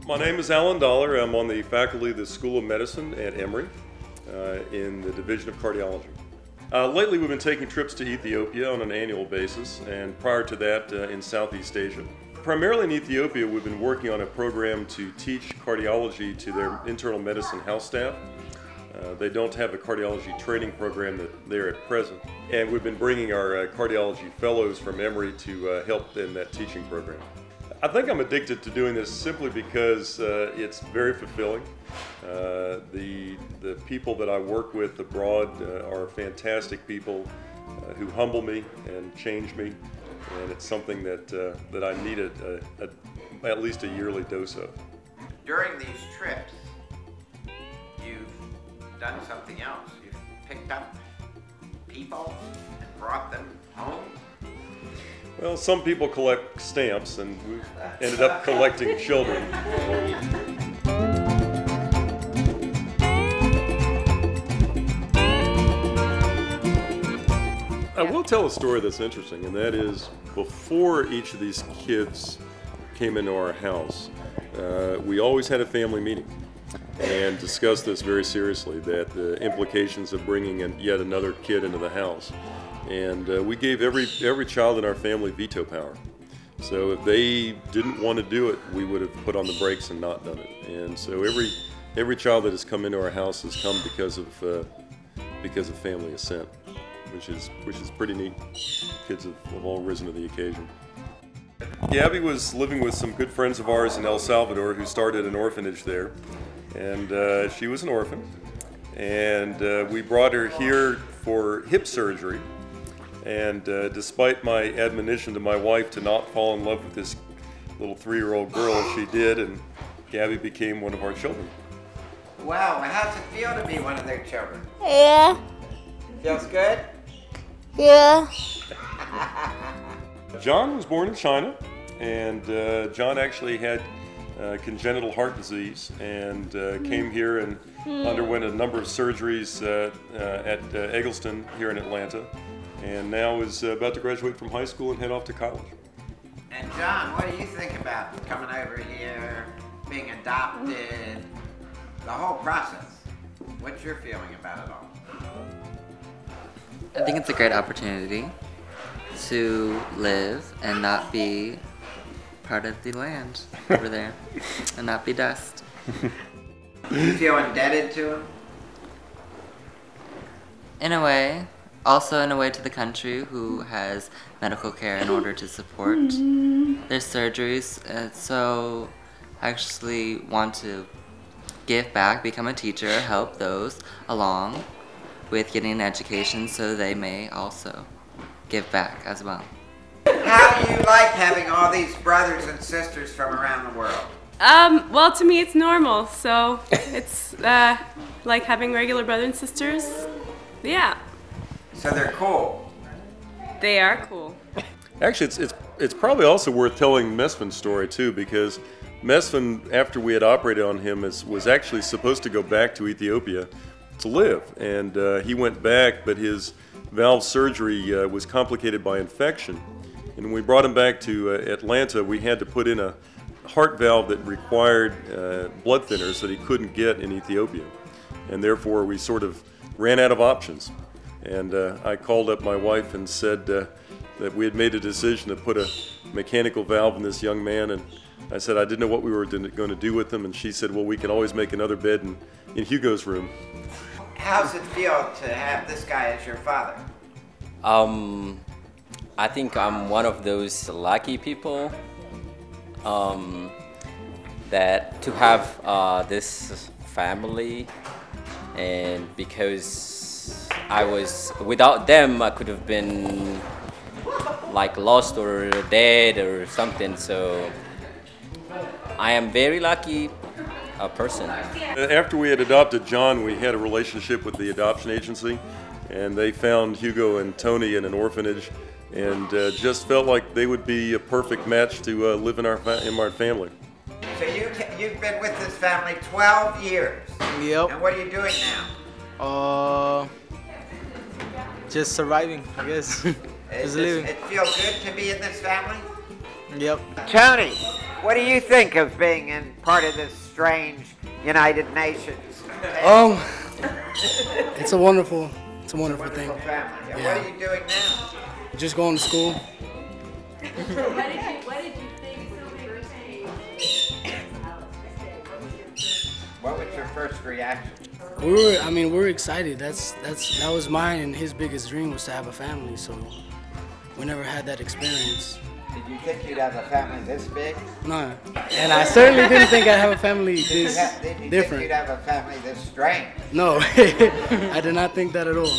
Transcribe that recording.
My name is Alan Dollar. I'm on the faculty of the School of Medicine at Emory in the Division of Cardiology. Lately we've been taking trips to Ethiopia on an annual basis, and prior to that in Southeast Asia. Primarily in Ethiopia, we've been working on a program to teach cardiology to their internal medicine house staff. They don't have a cardiology training program there at present, and we've been bringing our cardiology fellows from Emory to help in that teaching program. I think I'm addicted to doing this simply because it's very fulfilling. The people that I work with abroad are fantastic people who humble me and change me, and it's something that I need at least a yearly dose of. During these trips, you've done something else. You've picked up people and brought them home. Well, some people collect stamps, and we ended up collecting children. I will tell a story that's interesting, and that is before each of these kids came into our house, we always had a family meeting and discussed this very seriously, that the implications of bringing in yet another kid into the house. And we gave every child in our family veto power. So if they didn't want to do it, we would have put on the brakes and not done it. And so every child that has come into our house has come because of family assent, which is pretty neat. Kids have all risen to the occasion. Gabby was living with some good friends of ours in El Salvador who started an orphanage there, and she was an orphan. And we brought her here for hip surgery. And despite my admonition to my wife to not fall in love with this little 3-year-old girl, she did, and Gabby became one of our children. Wow, how's it feel to be one of their children? Yeah. Feels good? Yeah. John was born in China, and John actually had congenital heart disease and came here and underwent a number of surgeries at Eggleston here in Atlanta, and now is about to graduate from high school and head off to college. And John, what do you think about coming over here, being adopted, the whole process? What's your feeling about it all? I think it's a great opportunity to live and not be part of the land over there and not be dust. Do you feel indebted to him? In a way. Also in a way to the country who has medical care in order to support their surgeries. So I actually want to give back, become a teacher, help those along with getting an education so they may also give back as well. How do you like having all these brothers and sisters from around the world? Well, to me it's normal, so it's like having regular brothers and sisters. Yeah. So they're cool. They are cool. Actually, it's probably also worth telling Mesfin's story too, because Mesfin, after we had operated on him, was actually supposed to go back to Ethiopia to live, and he went back, but his valve surgery was complicated by infection, and when we brought him back to Atlanta, we had to put in a heart valve that required blood thinners that he couldn't get in Ethiopia, and therefore we sort of ran out of options. And I called up my wife and said that we had made a decision to put a mechanical valve in this young man, and I said I didn't know what we were going to do with him, and she said, well, we can always make another bed in Hugo's room. How's it feel to have this guy as your father? I think I'm one of those lucky people that to have this family, and because without them, I could have been like lost or dead or something. So I am very lucky person. After we had adopted John, we had a relationship with the adoption agency, and they found Hugo and Tony in an orphanage, and just felt like they would be a perfect match to live in our family. So you've been with this family 12 years. Yep. And what are you doing now? Just surviving, I guess. Just living. It feel good to be in this family? Yep. Tony, What do you think of being in part of this strange United Nations? It's a wonderful thing. Wonderful family. And Yeah. what are you doing now? Just going to school. What was your first reaction? We're excited. That was mine and his biggest dream was to have a family. So we never had that experience. Did you think you'd have a family this big? No, and I certainly didn't think I'd have a family this Did you think different. you'd have a family this strange? No, I did not think that at all.